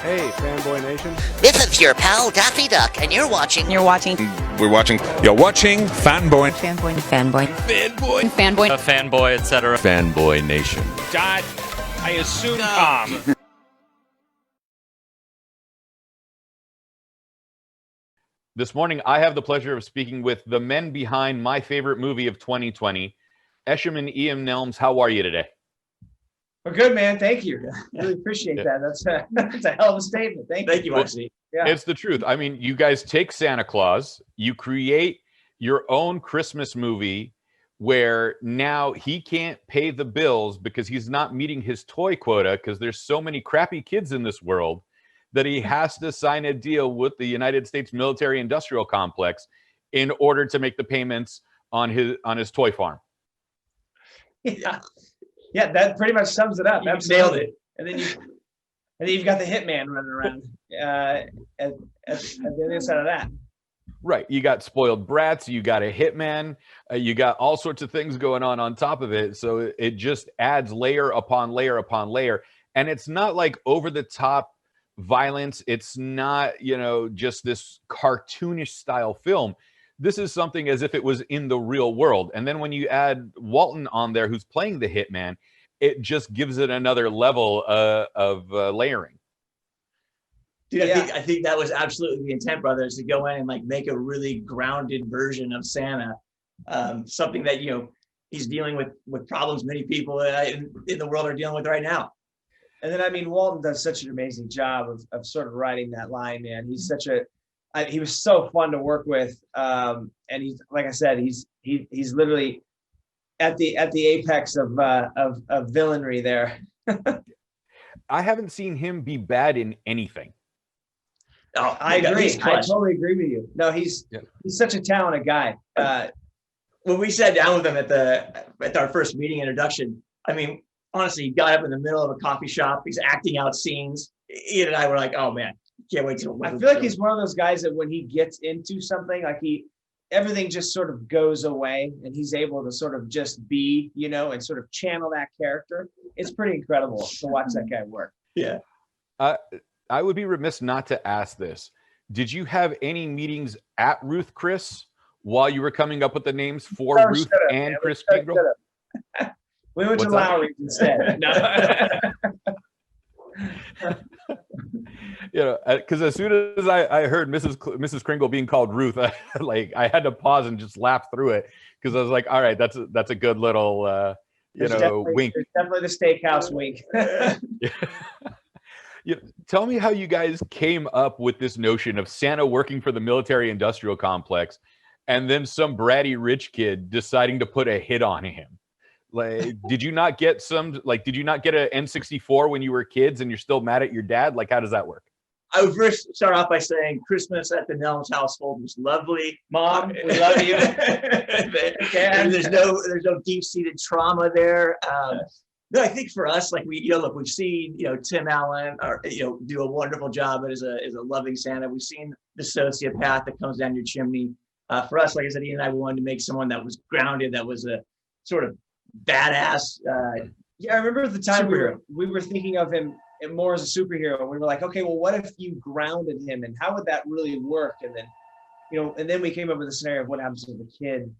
Hey, Fanboy Nation. This is your pal Daffy Duck, and you're watching. We're watching Fanboy. Fanboy. A fanboy, etc. Fanboy Nation. Dot, I assume Tom. This morning, I have the pleasure of speaking with the men behind my favorite movie of 2020, Esham and Ian Nelms. How are you today? Well, good, man. Thank you. Really appreciate that. That's a hell of a statement. Thank you, RC. Yeah. It's the truth. I mean, you guys take Santa Claus, you create your own Christmas movie where now he can't pay the bills because he's not meeting his toy quota because there's so many crappy kids in this world that he has to sign a deal with the United States military industrial complex in order to make the payments on his toy farm. Yeah, that pretty much sums it up. You nailed it. And then you've got the hitman running around at the other side of that. Right. You got spoiled brats. You got a hitman. You got all sorts of things going on top of it. So it just adds layer upon layer upon layer. And it's not like over the top violence. It's not, just this cartoonish style film. This is something as if it was in the real world. And then when you add Walton on there, who's playing the hitman, it just gives it another level of layering. Dude, I think that was absolutely the intent, brothers, to go in and make a really grounded version of Santa. Something that, he's dealing with problems many people in the world are dealing with right now. And then, Walton does such an amazing job of sort of writing that line, man. He's he was so fun to work with. And he's, like I said, he's literally at the apex of villainry there. I haven't seen him be bad in anything. Oh, I agree. I totally agree with you. No, he's such a talented guy. When we sat down with him at our first meeting introduction, honestly, he got up in the middle of a coffee shop. He's acting out scenes. Ian and I were like, "Oh man, can't wait to." I feel like he's one of those guys that when he gets into something, everything just sort of goes away, and he's able to sort of just be, and sort of channel that character. It's pretty incredible to watch that guy work. Yeah. I would be remiss not to ask this. Did you have any meetings at Ruth Chris while you were coming up with the names for Ruth and Chris Pingrel? We went to Lowry's instead. No. Because as soon as I heard Mrs. Kringle being called Ruth, I had to pause and just laugh through it because I was like, all right, that's a good little wink. There's definitely the steakhouse wink. Tell me how you guys came up with this notion of Santa working for the military industrial complex and then some bratty rich kid deciding to put a hit on him. Did you not get an N64 when you were kids and you're still mad at your dad? How does that work? I would first start off by saying Christmas at the Nelms household was lovely. Mom, we love you. And there's no deep-seated trauma there. No, I think for us, we've seen, Tim Allen, do a wonderful job as a loving Santa. We've seen the sociopath that comes down your chimney. For us, like I said, Ian and I wanted to make someone that was grounded, that was a sort of badass. I remember at the time we were thinking of him more as a superhero. We were like, okay, well, what if you grounded him, and how would that really work? And then, and then we came up with a scenario of what happens if the kid,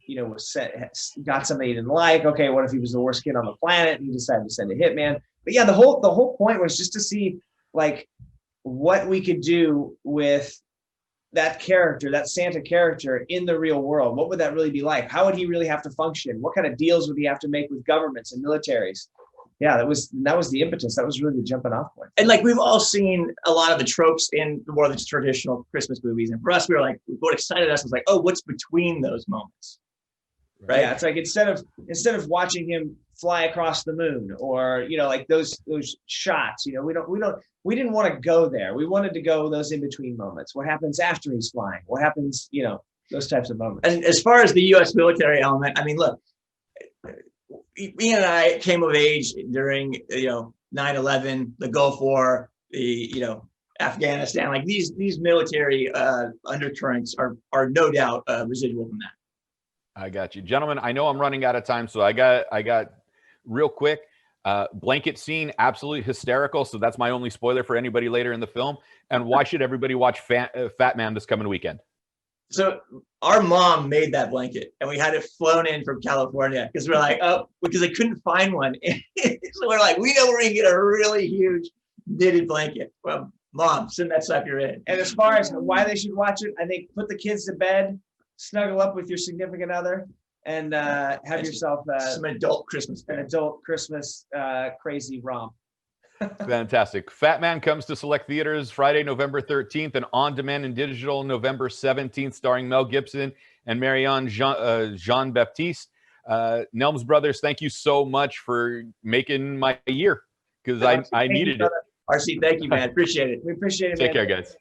got something he didn't like. Okay, what if he was the worst kid on the planet and he decided to send a hitman? But yeah, the whole point was just to see what we could do with that character, that Santa character in the real world. What would that really be like? How would he really have to function? What kind of deals would he have to make with governments and militaries? Yeah, that was the impetus. That was really the jumping off point. And we've all seen a lot of the tropes in more of the traditional Christmas movies. And for us, we were what excited us was oh, what's between those moments? Right. Yeah, it's instead of watching him fly across the moon or, those shots, we didn't want to go there. We wanted to go those in between moments. What happens after he's flying? What happens, those types of moments. And as far as the U.S. military element, look, Ian and I came of age during 9/11, the Gulf War, the Afghanistan. These military undercurrents are no doubt residual from that. I got you, gentlemen. I know I'm running out of time, so I got real quick. Blanket scene, absolutely hysterical. So that's my only spoiler for anybody later in the film. And why should everybody watch Fat Man this coming weekend? So our mom made that blanket, and we had it flown in from California because we're like, oh, because I couldn't find one. So we're like, we know we're gonna get a really huge knitted blanket. Well, Mom, send that sucker in. And as far as why they should watch it, I think put the kids to bed, snuggle up with your significant other, and have yourself some adult Christmas. an adult Christmas crazy romp. Fantastic. Fat Man comes to select theaters Friday, November 13th, and on demand and digital November 17th, starring Mel Gibson and Marianne Jean-Baptiste. Nelms Brothers, thank you so much for making my year, because I needed it. RC, thank you, man. Appreciate it. We appreciate it, Take man. care, guys.